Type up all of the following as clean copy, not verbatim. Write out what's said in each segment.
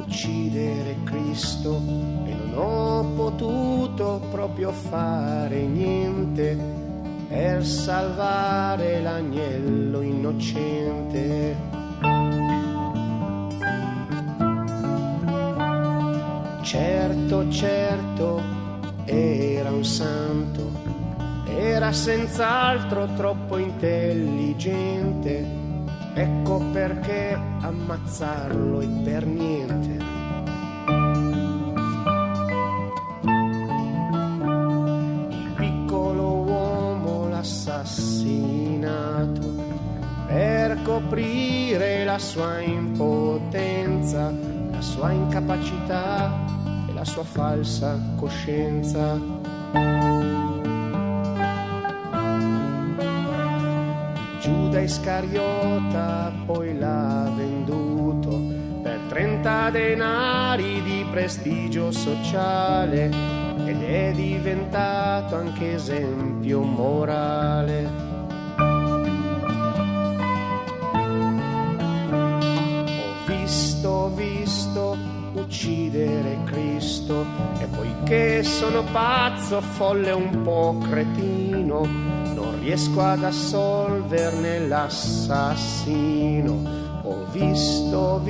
uccidere Cristo e non ho potuto proprio fare niente per salvare l'agnello innocente. Certo, certo, era un santo, era senz'altro troppo intelligente, ecco perché ammazzarlo è per niente. Il piccolo uomo l'ha assassinato per coprire la sua impotenza, la sua incapacità e la sua falsa coscienza. Giuda Iscariota poi l'ha venduto per 30 denari di prestigio sociale ed è diventato anche esempio morale. Ho visto uccidere Cristo e poiché sono pazzo, folle, un po' cretino, non riesco ad assolverne l'assassino. Ho visto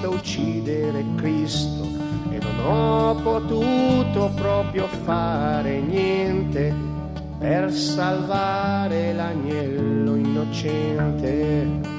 uccidere Cristo e non ho potuto proprio fare niente per salvare l'agnello innocente.